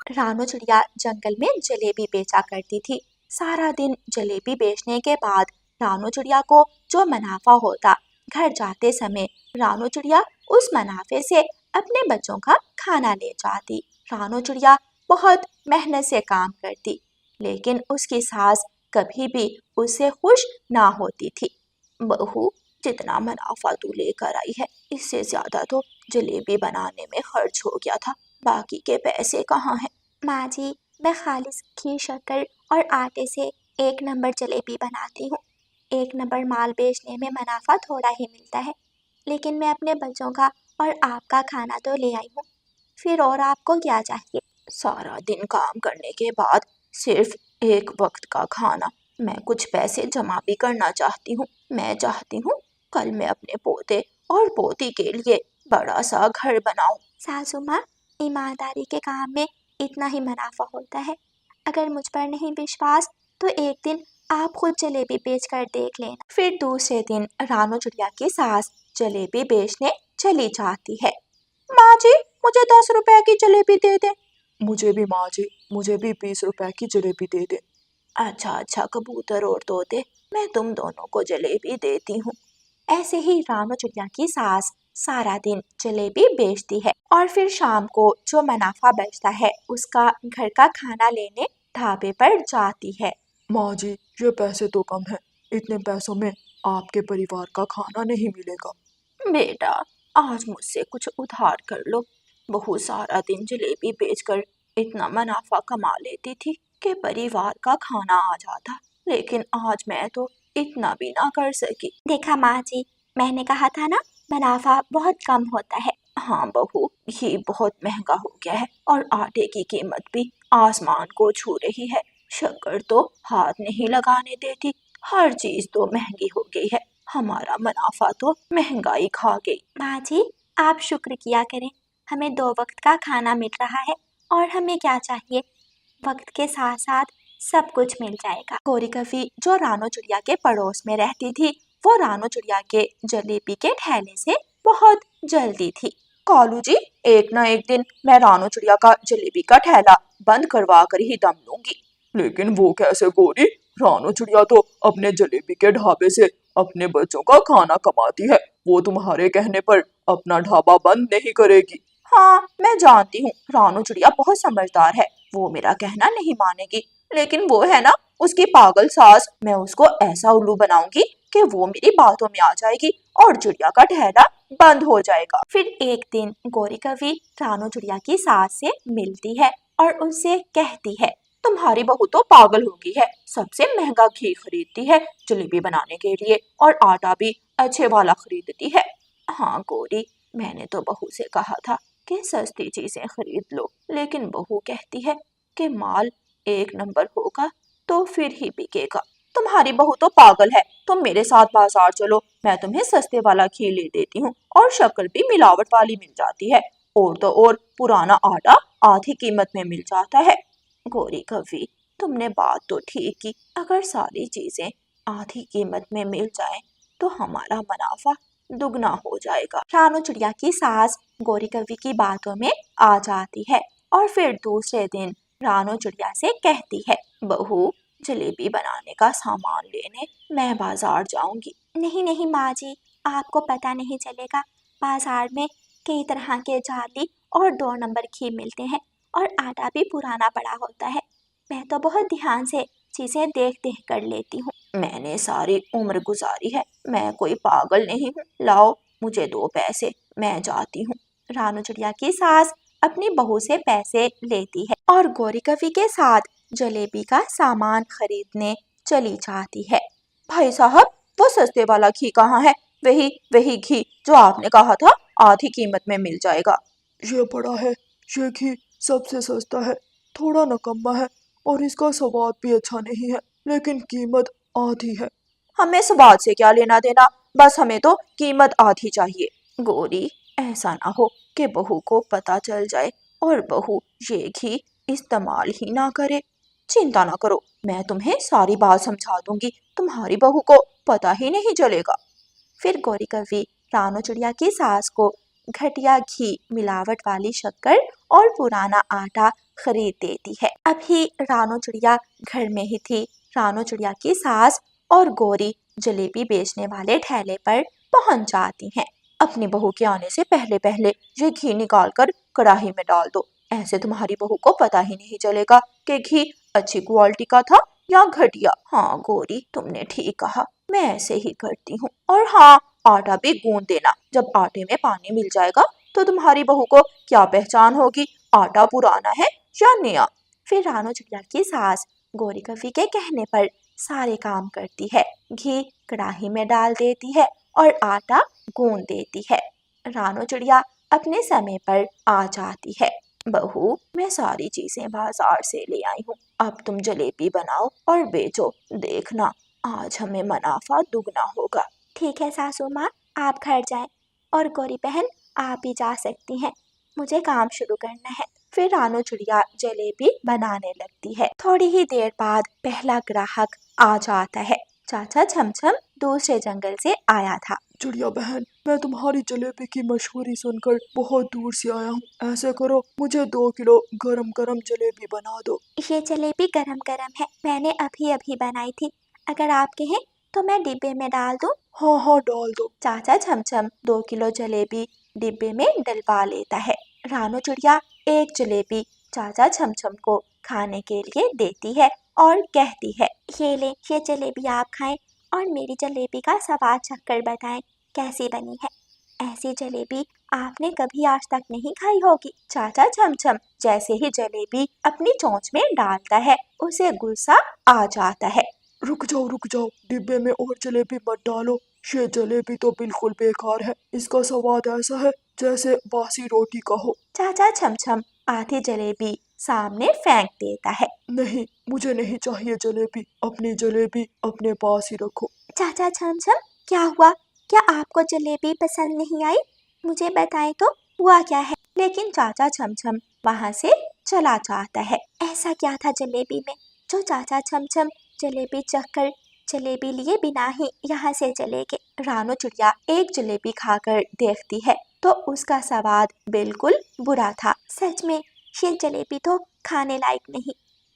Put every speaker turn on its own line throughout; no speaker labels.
रानू चिड़िया जंगल में जलेबी बेचा करती थी। सारा दिन जलेबी बेचने के बाद रानू चिड़िया को जो मुनाफा होता, घर जाते समय रानू चिड़िया उस मुनाफे से अपने बच्चों का खाना ले जाती। रानू चिड़िया बहुत मेहनत से काम करती, लेकिन उसकी सास कभी भी उससे खुश ना होती थी। बहू, जितना मुनाफा तू लेकर आई है, इससे ज्यादा तो जलेबी बनाने में खर्च हो गया था। बाकी के पैसे कहाँ हैं? माँ जी, मैं खालिस घी, शक्कर और आटे से एक नंबर जलेबी बनाती हूँ। एक नंबर माल बेचने में मुनाफा थोड़ा ही मिलता है, लेकिन मैं अपने बच्चों का और आपका खाना तो ले आई हूँ। फिर और आपको क्या चाहिए? सारा दिन काम करने के बाद सिर्फ एक वक्त का खाना। मैं कुछ पैसे जमा भी करना चाहती हूँ। मैं चाहती हूँ कल मैं अपने पोते और पोती के लिए बड़ा सा घर बनाऊं। सासू माँ, ईमानदारी के काम में इतना ही मुनाफा होता है। अगर मुझ पर नहीं विश्वास तो एक दिन आप खुद जलेबी बेच कर देख लेना। फिर दूसरे दिन रानू चिड़िया की सास जलेबी बेचने चली जाती है। माँ जी, मुझे 10 रुपए की जलेबी दे दे। मुझे भी माँ जी, मुझे भी 20 रुपए की जलेबी दे दे। अच्छा अच्छा कबूतर और तोते, मैं तुम दोनों को जलेबी देती हूँ। ऐसे ही रानू चिड़िया की सास सारा दिन जलेबी बेचती है और फिर शाम को जो मुनाफा बचता है उसका घर का खाना लेने ढाबे पर जाती है। माँ जी, ये पैसे तो कम है। इतने पैसों में आपके परिवार का खाना नहीं मिलेगा। बेटा, आज मुझसे कुछ उधार कर लो। बहू सारा दिन जलेबी बेचकर इतना मुनाफा कमा लेती थी कि परिवार का खाना आ जाता, लेकिन आज मैं तो इतना भी ना कर सकी। देखा माँ जी, मैंने कहा था ना, मुनाफा बहुत कम होता है। हाँ बहू, घी बहुत महंगा हो गया है और आटे की कीमत भी आसमान को छू रही है। शक्कर तो हाथ नहीं लगाने देती। हर चीज तो महंगी हो गई है। हमारा मुनाफा तो महंगाई खा गई। माँ जी, आप शुक्र किया करें, हमें 2 वक्त का खाना मिल रहा है और हमें क्या चाहिए। वक्त के साथ साथ सब कुछ मिल जाएगा। गोरी कवि जो रानू चिड़िया के पड़ोस में रहती थी, वो रानू चिड़िया के जलेबी के ठेले से बहुत जल्दी थी। कालू जी, एक ना एक दिन मैं रानू चिड़िया का जलेबी का ठेला बंद करवा कर ही दम लूंगी। लेकिन वो कैसे गोरी? रानू चिड़िया तो अपने जलेबी के ढाबे से अपने बच्चों का खाना कमाती है। वो तुम्हारे कहने पर अपना ढाबा बंद नहीं करेगी। हाँ, मैं जानती हूँ रानू चिड़िया बहुत समझदार है। वो मेरा कहना नहीं मानेगी, लेकिन वो है ना उसकी पागल सास, मैं उसको ऐसा उल्लू बनाऊंगी कि वो मेरी बातों में आ जाएगी और चिड़िया का ठहरा बंद हो जाएगा। फिर एक दिन गोरी कवि रानू चिड़िया की सास से मिलती है और उनसे कहती है, तुम्हारी बहू तो पागल हो गई है। सबसे महंगा घी खरीदती है जलेबी बनाने के लिए और आटा भी अच्छे वाला खरीदती है। हाँ गोरी, मैंने तो बहू से कहा था कि सस्ती चीजें खरीद लो, लेकिन बहू कहती है कि माल एक नंबर होगा तो फिर ही बिकेगा। तुम्हारी बहू तो पागल है। तुम मेरे साथ बाजार चलो, मैं तुम्हें सस्ते वाला घी ले देती हूँ और शक्कर भी मिलावट वाली मिल जाती है। और तो और पुराना आटा आधी कीमत में मिल जाता है। गोरी कवि, तुमने बात तो ठीक की। अगर सारी चीजें आधी कीमत में मिल जाएं तो हमारा मुनाफा दुगना हो जाएगा। रानू चिड़िया की सास गोरी कवि की बातों में आ जाती है और फिर दूसरे दिन रानू चिड़िया से कहती है, बहू, जलेबी बनाने का सामान लेने मैं बाजार जाऊंगी। नहीं नहीं माँ जी, आपको पता नहीं चलेगा। बाजार में कई तरह के जाली और 2 नंबर घी मिलते हैं और आटा भी पुराना पड़ा होता है। मैं तो बहुत ध्यान से चीजें देख देख कर लेती हूँ। मैंने सारी उम्र गुजारी है, मैं कोई पागल नहीं हूँ। लाओ मुझे 2 पैसे, मैं जाती हूँ। रानू चिड़िया की सास अपनी बहू से पैसे लेती है और गोरी कवि के साथ जलेबी का सामान खरीदने चली जाती है। भाई साहब, वो सस्ते वाला घी कहाँ है? वही वही घी जो आपने कहा था आधी कीमत में मिल जाएगा। ये बड़ा है, ये घी सबसे सस्ता है, थोड़ा नकम्मा है और इसका स्वाद भी अच्छा नहीं है, लेकिन कीमत आधी है। हमें स्वाद से क्या लेना देना, बस हमें तो कीमत आधी चाहिए। गोरी, ऐसा ना हो कि बहू को पता चल जाए और बहू ये घी इस्तेमाल ही ना करे। चिंता ना करो, मैं तुम्हें सारी बात समझा दूंगी, तुम्हारी बहू को पता ही नहीं चलेगा। फिर गोरी कवि रानू चिड़िया की सास को घटिया घी, मिलावट वाली शक्कर और पुराना आटा खरीद देती है। अभी रानू चिड़िया घर में ही थी। रानू चिड़िया की सास और गौरी जलेबी बेचने वाले ठेले पर पहुंच जाती हैं। अपनी बहू के आने से पहले पहले ये घी निकाल कर कढ़ाई में डाल दो, ऐसे तुम्हारी बहू को पता ही नहीं चलेगा कि घी अच्छी क्वालिटी का था या घटिया। हाँ गौरी, तुमने ठीक कहा, मैं ऐसे ही करती हूँ। और हाँ, आटा भी गूंद देना। जब आटे में पानी मिल जाएगा तो तुम्हारी बहू को क्या पहचान होगी, आटा पुराना है या नया। फिर रानू चिड़िया की सास गौरी कवि के कहने पर सारे काम करती है। घी कढ़ाई में डाल देती है और आटा गूंद देती है। रानू चिड़िया अपने समय पर आ जाती है। बहू, मैं सारी चीजें बाजार से ले आई हूँ, अब तुम जलेबी बनाओ और बेचो। देखना, आज हमें मुनाफा दुगना होगा। ठीक है सासू माँ, आप घर जाएं। और गौरी बहन, आप भी जा सकती हैं, मुझे काम शुरू करना है। फिर रानू चिड़िया जलेबी बनाने लगती है। थोड़ी ही देर बाद पहला ग्राहक आ जाता है। चाचा छमछम दूसरे जंगल से आया था।
चिड़िया बहन, मैं तुम्हारी जलेबी की मशहूरी सुनकर बहुत दूर से आया हूँ। ऐसे करो, मुझे 2 किलो गरम गरम जलेबी बना दो।
ये जलेबी गरम गरम है, मैंने अभी अभी बनाई थी। अगर आप कहें तो मैं डिब्बे में डाल दूं?
हाँ हाँ, डाल दो।
चाचा छमछम 2 किलो जलेबी डिब्बे में डलवा लेता है। रानू चिड़िया एक जलेबी चाचा छमछम को खाने के लिए देती है और कहती है, ये ले, ये जलेबी आप खाएं और मेरी जलेबी का स्वाद चखकर बताएं कैसी बनी है। ऐसी जलेबी आपने कभी आज तक नहीं खाई होगी। चाचा छमछम जैसे ही जलेबी अपनी चोंच में डालता है, उसे गुस्सा आ जाता है।
रुक जाओ, डिब्बे में और जलेबी मत डालो। ये जलेबी तो बिल्कुल बेकार है। इसका स्वाद ऐसा है जैसे बासी रोटी का हो।
चाचा छमछम आधी जलेबी सामने फेंक देता है।
नहीं, मुझे नहीं चाहिए जलेबी। अपनी जलेबी अपने पास ही रखो।
चाचा छमछम, क्या हुआ? क्या आपको जलेबी पसंद नहीं आई? मुझे बताएं तो हुआ क्या है? लेकिन चाचा छमछम वहाँ से चला जाता है। ऐसा क्या था जलेबी में जो चाचा छमछम जलेबी चखकर जलेबी लिए बिना ही यहाँ से चले गए? रानू चिड़िया एक जलेबी खाकर देखती है तो उसका स्वाद बिल्कुल बुरा था। सच में ये जलेबी तो खाने लायक नहीं।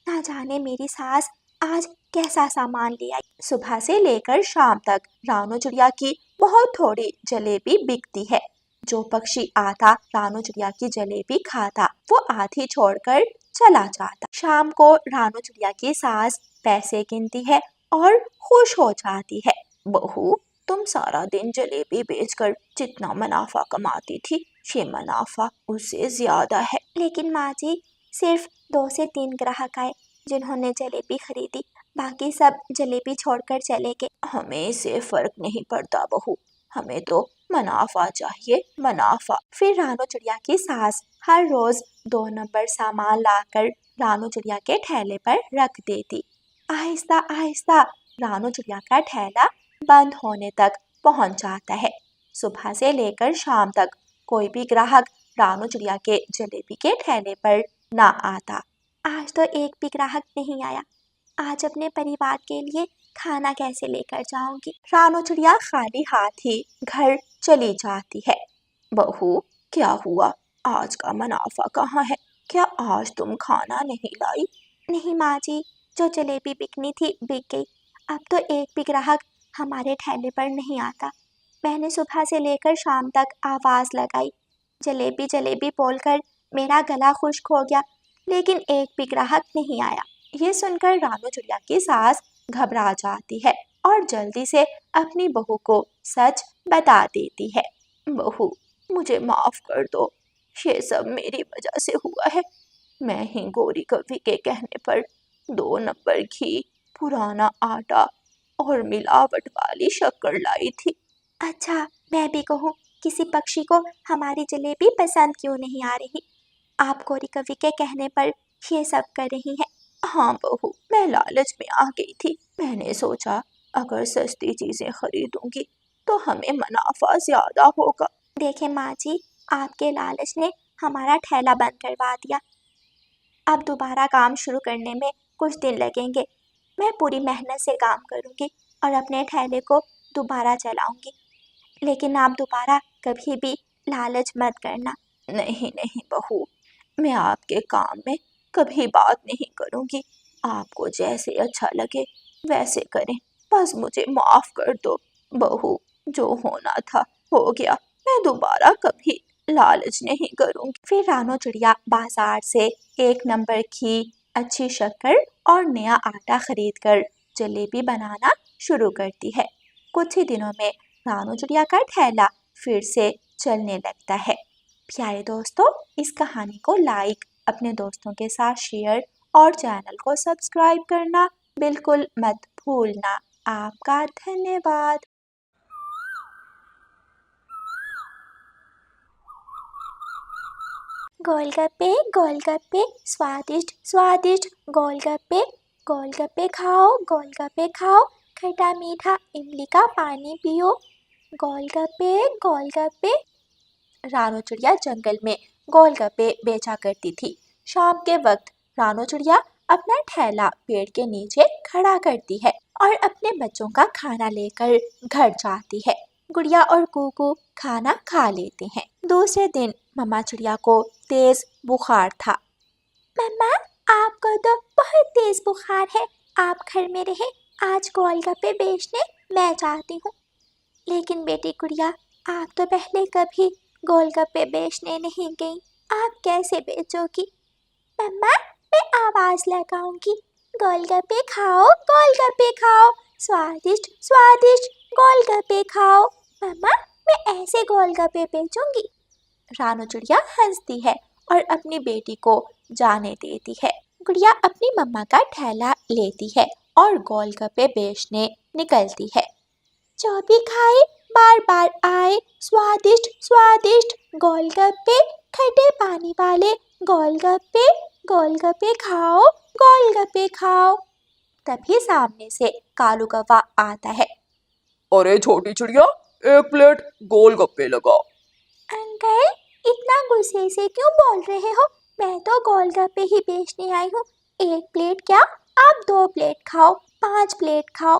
ना जाने मेरी सास आज कैसा सामान ले आई। सुबह से लेकर शाम तक रानू चिड़िया की बहुत थोड़ी जलेबी बिकती है। जो पक्षी आता रानू चिड़िया की जलेबी खाता, वो आधी छोड़कर चला जाता। शाम को रानू चिड़िया की सास पैसे गिनती है और खुश हो जाती है। बहू, तुम सारा दिन जलेबी बेचकर जितना मुनाफा कमाती थी, ये मुनाफा उससे ज्यादा है। लेकिन माँ जी, सिर्फ 2 से 3 ग्राहक आए जिन्होंने जलेबी खरीदी, बाकी सब जलेबी छोड़कर चले गए। हमें इससे फर्क नहीं पड़ता बहू, हमें तो मुनाफा चाहिए, मुनाफा। फिर रानू चिड़िया की सास हर रोज 2 नंबर सामान लाकर रानू चिड़िया के ठेले पर रख देती। आहिस्ता आहिस्ता रानू चिड़िया का ठेला बंद होने तक पहुंच जाता है। सुबह से लेकर शाम तक कोई भी ग्राहक रानू चिड़िया के जलेबी के ठेले पर ना आता। आज तो एक भी ग्राहक नहीं आया, आज अपने परिवार के लिए खाना कैसे लेकर जाऊंगी। रानू चिड़िया खाली हाथ ही घर चली जाती है। बहू, क्या हुआ? आज का मुनाफा कहाँ है? क्या आज तुम खाना नहीं लाई? नहीं माँ जी, जो जलेबी बिकनी थी बिक गई। अब तो एक भी ग्राहक हमारे ठेले पर नहीं आता। मैंने सुबह से लेकर शाम तक आवाज लगाई, जलेबी जलेबी बोलकर मेरा गला खुश्क हो गया, लेकिन एक भी ग्राहक नहीं आया। ये सुनकर रानू चिड़िया की सास घबरा जाती है और जल्दी से अपनी बहू को सच बता देती है। बहू, मुझे माफ कर दो, ये सब मेरी वजह से हुआ है। मैं ही गौरी कवि के कहने पर 2 नंबर घी, पुराना आटा और मिलावट वाली शक्कर लाई थी। अच्छा, मैं भी कहूँ, किसी पक्षी को हमारी जलेबी पसंद क्यों नहीं आ रही? आप गौरी कवि के कहने पर ये सब कर रही हैं। हाँ बहू, मैं लालच में आ गई थी। मैंने सोचा अगर सस्ती चीजें खरीदूंगी तो हमें मुनाफा ज्यादा होगा। देखें माँ जी, आपके लालच ने हमारा ठेला बंद करवा दिया। अब दोबारा काम शुरू करने में कुछ दिन लगेंगे। मैं पूरी मेहनत से काम करूंगी और अपने ठेले को दोबारा चलाऊंगी। लेकिन आप दोबारा कभी भी लालच मत करना। नहीं नहीं बहू, मैं आपके काम में कभी बात नहीं करूंगी। आपको जैसे अच्छा लगे वैसे करें, बस मुझे माफ कर दो। बहू, जो होना था हो गया, मैं दोबारा कभी लालच नहीं करूंगी। फिर रानो चिड़िया बाजार से 1 नंबर की अच्छी शक्कर और नया आटा खरीद कर जलेबी बनाना शुरू करती है। कुछ ही दिनों में रानो चिड़िया का ठेला फिर से चलने लगता है। प्यारे दोस्तों, इस कहानी को लाइक, अपने दोस्तों के साथ शेयर और चैनल को सब्सक्राइब करना बिल्कुल मत भूलना। आपका धन्यवाद। गोलगप्पे गोलगप्पे स्वादिष्ट स्वादिष्ट गोलगप्पे, गोलगप्पे खाओ गोलगप्पे खाओ, खट्टा मीठा इमली का पानी पियो। गोलगप्पे गोलगप्पे। रानो चिड़िया जंगल में गोलगप्पे बेचा करती थी। शाम के वक्त रानो चिड़िया अपना ठेला पेड़ के नीचे खड़ा करती है और अपने बच्चों का खाना लेकर घर जाती है। गुड़िया और कूकू खाना खा लेते हैं। दूसरे दिन मम्मा चिड़िया को तेज बुखार था। मम्मा, आपको तो बहुत तेज बुखार है, आप घर में रहे, आज गोलगप्पे बेचने मैं जाती हूँ। लेकिन बेटी गुड़िया, आप तो पहले कभी गोलगप्पे बेचने नहीं गई, आप कैसे बेचोगी? मम्मा, मैं आवाज लगाऊंगी, गोलगप्पे खाओ गोलगप्पे खाओ, स्वादिष्ट स्वादिष्ट गोलगप्पे खाओ। मम्मा, मैं ऐसे गोलगप्पे बेचूंगी। रानो चिड़िया हंसती है और अपनी बेटी को जाने देती है। गुड़िया अपनी मम्मा का ठेला लेती है और गोलगप्पे बेचने निकलती है। जो भी खाए बार बार आए, स्वादिष्ट स्वादिष्ट गोलगप्पे, खट्टे पानी वाले गोलगप्पे, गोलगप्पे खाओ गोलगप्पे खाओ। तभी सामने से कालू कौवा आता है।
अरे छोटी चिड़िया, 1 प्लेट गोलगप्पे लगाओ।
अंकल, इतना गुस्से से क्यों बोल रहे हो? मैं तो गोलगप्पे ही बेचने आई हूँ। 1 प्लेट क्या, आप 2 प्लेट खाओ, 5 प्लेट खाओ।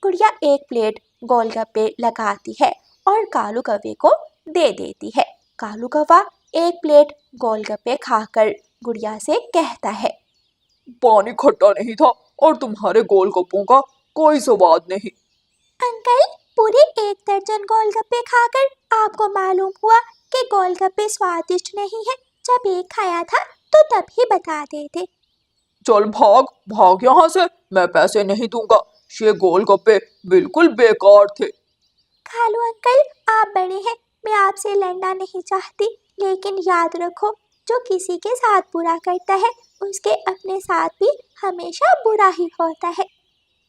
गुड़िया 1 प्लेट गोलगप्पे लगाती है और कालू कौवे को दे देती है। कालू कौवा 1 प्लेट गोलगप्पे खाकर गुड़िया से कहता है,
पानी खट्टा नहीं था और तुम्हारे गोलगप्पों का कोई स्वाद नहीं।
अंकल, पूरे 1 दर्जन गोलगप्पे खाकर आपको मालूम हुआ कि गोलगप्पे स्वादिष्ट नहीं है। जब एक खाया था तो तभी बता देते।
चल भाग भाग यहाँ से, मैं पैसे नहीं दूंगा। ये गोलगप्पे बिल्कुल बेकार थे।
कालू अंकल, आप बड़े हैं, मैं आपसे लड़ना नहीं चाहती, लेकिन याद रखो, जो किसी के साथ बुरा करता है उसके अपने साथ भी हमेशा बुरा ही होता है।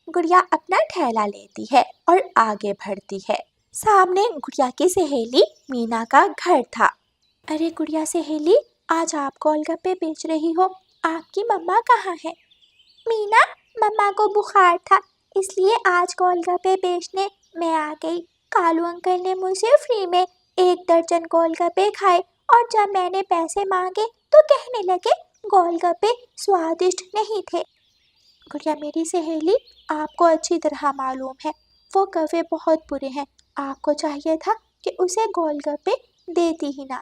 गुड़िया अपना ठेला लेती है और आगे बढ़ती है। सामने गुड़िया की सहेली मीना का घर था। अरे गुड़िया सहेली, आज आप गोलगप्पे बेच रही हो, आपकी मम्मा कहाँ है? मीना, मम्मा को बुखार था, इसलिए आज गोलगप्पे बेचने मैं आ गई। कालू अंकल ने मुझसे फ्री में 1 दर्जन गोलगप्पे खाए और जब मैंने पैसे मांगे तो कहने लगे गोलगप्पे स्वादिष्ट नहीं थे। गुड़िया मेरी सहेली, आपको अच्छी तरह मालूम है वो कौवे बहुत बुरे हैं। आपको चाहिए था कि उसे गोलगप्पे देती ही ना।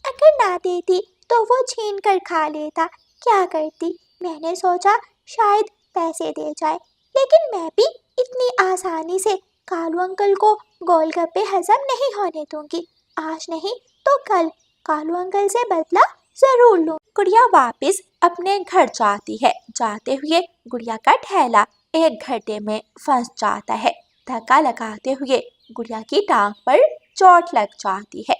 अगर ना देती तो वो छीन कर खा लेता, क्या करती? मैंने सोचा शायद पैसे दे जाए, लेकिन मैं भी इतनी आसानी से कालू अंकल को गोलगप्पे हजम नहीं होने दूंगी। आज नहीं तो कल कालू अंकल से बदला जरूर लूं। गुड़िया वापस अपने घर जाती है। जाते हुए गुड़िया का ठेला एक गड्ढे में फंस जाता है। धक्का लगाते हुए गुड़िया की टांग पर चोट लग जाती है।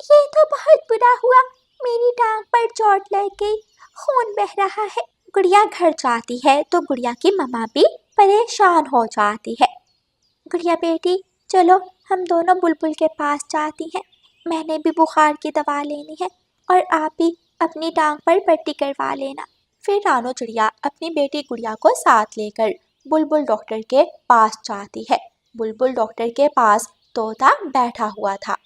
ये तो बहुत बुरा हुआ, मेरी टांग पर चोट लग गई, खून बह रहा है। गुड़िया घर जाती है तो गुड़िया की मम्मा भी परेशान हो जाती है। गुड़िया बेटी, चलो हम दोनों बुलबुल के पास जाती हैं। मैंने भी बुखार की दवा लेनी है और आप भी अपनी टांग पर पट्टी करवा लेना। फिर रानो चिड़िया अपनी बेटी गुड़िया को साथ लेकर बुलबुल डॉक्टर के पास जाती है। बुलबुल डॉक्टर के पास तोता बैठा हुआ था।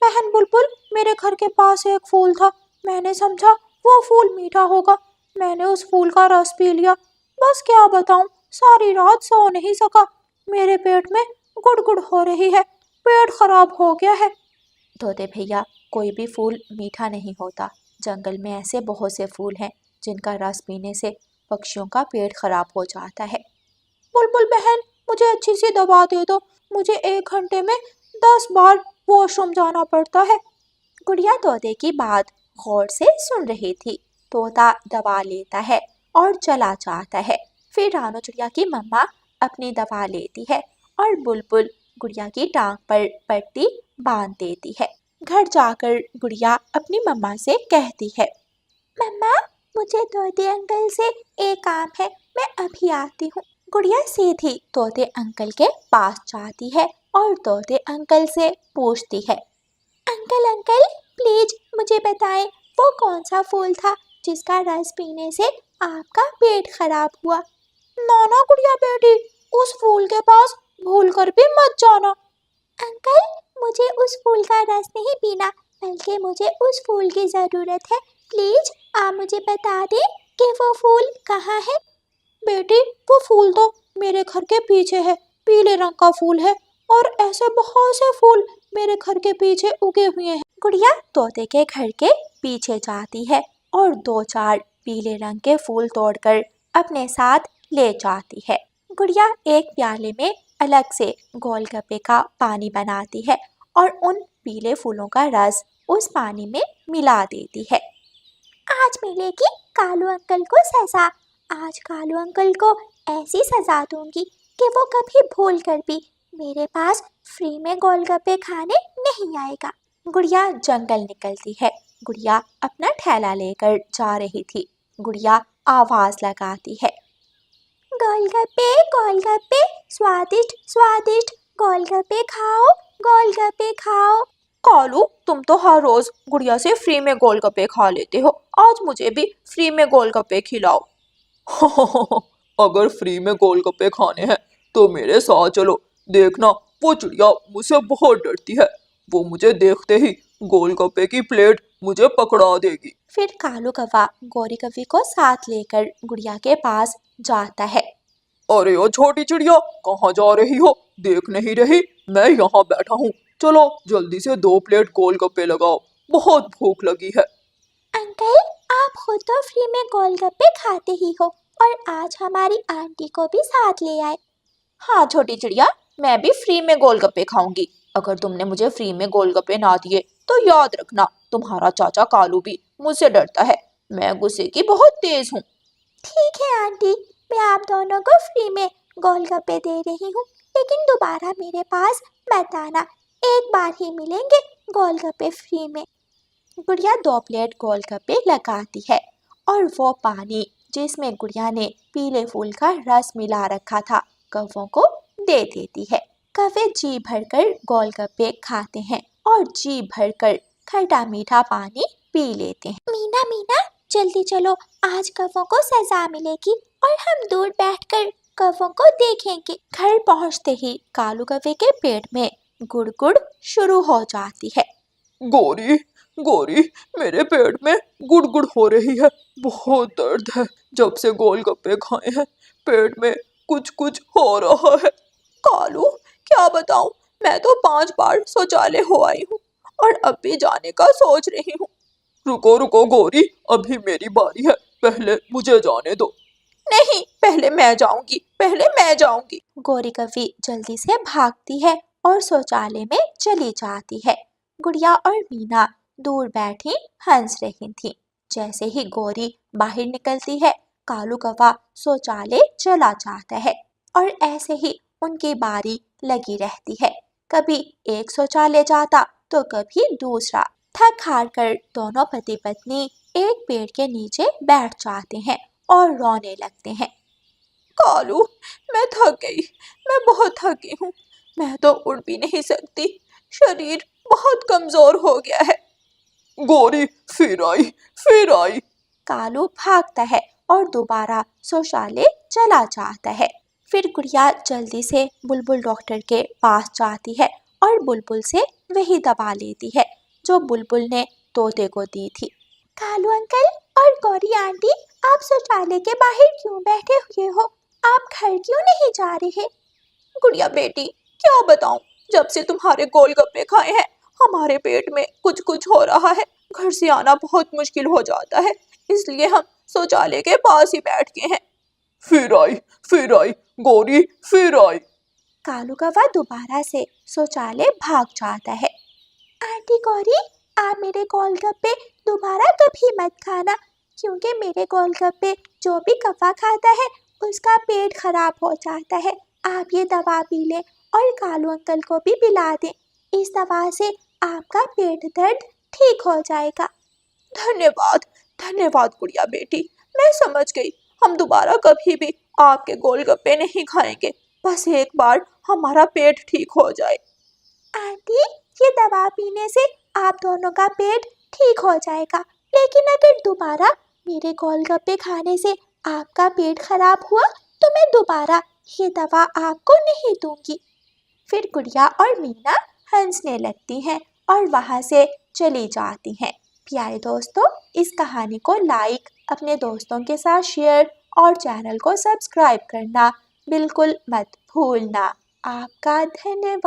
बहन बुलबुल, मेरे घर के पास एक फूल था, मैंने समझा वो फूल मीठा होगा, मैंने उस फूल का रस पी लिया। बस क्या बताऊं, सारी रात सो नहीं सका, मेरे पेट में गुड़गुड़ हो रही है, पेट खराब हो गया है। तोते भैया, कोई भी फूल मीठा नहीं होता, जंगल में ऐसे बहुत से फूल हैं जिनका रस पीने से पक्षियों का पेट खराब हो जाता है। बुलबुल बहन, मुझे अच्छी सी दवा दे दो, मुझे 1 घंटे में 10 बार वॉशरूम जाना पड़ता है। गुड़िया तोते की बात गौर से सुन रही थी। तोता दवा लेता है और चला जाता है। फिर रानू चिड़िया की मम्मा अपनी दवा लेती है और बुलबुल गुड़िया की टांग पर पट्टी बांध देती है। घर जाकर गुड़िया अपनी मम्मा से कहती है, मम्मा, मुझे तोते अंकल से एक काम है, मैं अभी आती हूँ। गुड़िया सीधी तोते अंकल के पास जाती है और तोते अंकल से पूछती है, अंकल अंकल, प्लीज मुझे बताएं, वो कौन सा फूल था जिसका रस पीने से आपका पेट खराब हुआ? नाना गुड़िया बेटी, उस फूल के पास भूल कर भी मत जाना। अंकल, मुझे उस फूल का रस नहीं पीना, बल्कि मुझे उस फूल की ज़रूरत है। प्लीज आप मुझे बता दें कि वो फूल कहाँ है। बेटी, वो फूल तो मेरे घर के पीछे है, पीले रंग का फूल है और ऐसे बहुत से फूल मेरे घर के पीछे उगे हुए हैं। गुड़िया तोते के घर के पीछे जाती है और 2-4 पीले रंग के फूल तोड़कर अपने साथ ले जाती है। गुड़िया एक प्याले में अलग से गोलगप्पे का पानी बनाती है और उन पीले फूलों का रस उस पानी में मिला देती है। आज मिलेगी कालू अंकल को सजा। आज कालू अंकल को ऐसी सजा दूंगी कि वो कभी भूल कर भी मेरे पास फ्री में गोलगप्पे खाने नहीं आएगा। गुड़िया जंगल निकलती है। गुड़िया अपना ठेला लेकर जा रही थी। गुड़िया आवाज लगाती है, गोलगप्पे गोलगप्पे, स्वादिष्ट स्वादिष्ट गोलगप्पे खाओ, गोलगप्पे खाओ। कालू, तुम तो हर रोज गुड़िया से फ्री में गोलगप्पे खा लेते हो, आज मुझे भी फ्री में गोलगप्पे खिलाओ।
अगर फ्री में गोलगप्पे खाने हैं तो मेरे साथ चलो। देखना, वो चिड़िया मुझसे बहुत डरती है, वो मुझे देखते ही गोलगप्पे की प्लेट मुझे पकड़ा देगी।
फिर कालू कौवा गौरी कौवी को साथ लेकर गुड़िया के पास जाता है।
अरे ओ छोटी चिड़िया, कहाँ जा रही हो? देख नहीं रही मैं यहाँ बैठा हूँ, चलो जल्दी से 2 प्लेट गोलगप्पे लगाओ, बहुत भूख लगी है।
अंकल, आप खुद तो फ्री में गोलगप्पे खाते ही हो और आज हमारी आंटी को भी साथ ले आए। हाँ छोटी चिड़िया, मैं भी फ्री में गोलगप्पे खाऊंगी। अगर तुमने मुझे फ्री में गोलगप्पे ना दिए तो याद रखना, तुम्हारा चाचा कालू भी मुझसे डरता है। मैं गुस्से की बहुत तेज हूँ। ठीक है आंटी, मैं आप दोनों को फ्री में गोलगप्पे दे रही हूँ, लेकिन दोबारा मेरे पास मत आना, एक बार ही मिलेंगे गोलगप्पे फ्री में। गुड़िया 2 प्लेट गोलगप्पे लगाती है और वो पानी जिसमें गुड़िया ने पीले फूल का रस मिला रखा था कौवों को दे देती है। कौवे जी भरकर गोलगप्पे खाते हैं और जी भरकर खट्टा मीठा पानी पी लेते हैं। मीना मीना, जल्दी चलो, आज कौवों को सजा मिलेगी और हम दूर बैठकर कौवों को देखेंगे। घर पहुंचते ही कालू कौवे के पेट में गुड़गुड़ शुरू हो जाती है।
गोरी गोरी, मेरे पेट में गुड़गुड़ हो रही है, बहुत दर्द है। जब से गोलगप्पे खाए हैं पेट में कुछ कुछ हो रहा है। कालू, क्या बताऊं, मैं तो 5 बार शौचालय हो आई हूँ और अब भी जाने का सोच रही हूँ। रुको रुको गोरी, अभी मेरी बारी है, पहले मुझे जाने दो। नहीं, पहले मैं जाऊंगी, पहले मैं जाऊंगी।
गौरी कौवी जल्दी से भागती है और शौचालय में चली जाती है। गुड़िया और मीना दूर बैठी हंस रही थीं। जैसे ही गौरी बाहर निकलती है, कालू कौवा शौचालय चला जाता है और ऐसे ही उनकी बारी लगी रहती है। कभी एक शौचालय जाता तो कभी दूसरा। थक हार कर दोनों पति पत्नी एक पेड़ के नीचे बैठ जाते हैं और रोने लगते हैं।
कालू, मैं थक गई, मैं बहुत थकी हूँ, मैं तो उड़ भी नहीं सकती, शरीर बहुत कमजोर हो गया है। गोरी फिर आई।
कालू भागता है और दोबारा शौचालय चला जाता है। फिर गुड़िया जल्दी से बुलबुल डॉक्टर के पास जाती है और बुलबुल से वही दवा लेती है जो बुलबुल ने तोते को दी थी। कालू अंकल और गौरी आंटी, आप शौचालय के बाहर क्यों बैठे हुए हो? आप घर क्यों नहीं जा रहे?
गुड़िया बेटी, क्या बताऊं, जब से तुम्हारे गोलगप्पे खाए हैं हमारे पेट में कुछ कुछ हो रहा है। घर से आना बहुत मुश्किल हो जाता है, इसलिए हम शौचालय के पास ही बैठ के हैं। फिर आई गौरी, फिर आई।
कालू कौवा दोबारा से शौचालय भाग जाता है। आंटी गौरी, आप मेरे गोलगप्पे दोबारा कभी मत खाना, क्योंकि मेरे गोलगप्पे जो भी कौवा खाता है उसका पेट खराब हो जाता है। आप ये दवा पी लें और कालू अंकल को भी पिला दें। इस दवा से आपका पेट दर्द ठीक हो जाएगा।
धन्यवाद, धन्यवाद गुड़िया बेटी, मैं समझ गई। हम दोबारा कभी भी आपके गोलगप्पे नहीं खाएंगे, बस एक बार हमारा पेट ठीक हो जाए।
आंटी, ये दवा पीने से आप दोनों का पेट ठीक हो जाएगा, लेकिन अगर दोबारा मेरे गोलगप्पे खाने से आपका पेट खराब हुआ तो मैं दोबारा ये दवा आपको नहीं दूंगी। फिर गुड़िया और मीना हंसने लगती हैं और वहाँ से चली जाती हैं। प्यारे दोस्तों, इस कहानी को लाइक, अपने दोस्तों के साथ शेयर और चैनल को सब्सक्राइब करना बिल्कुल मत भूलना। आपका धन्यवाद।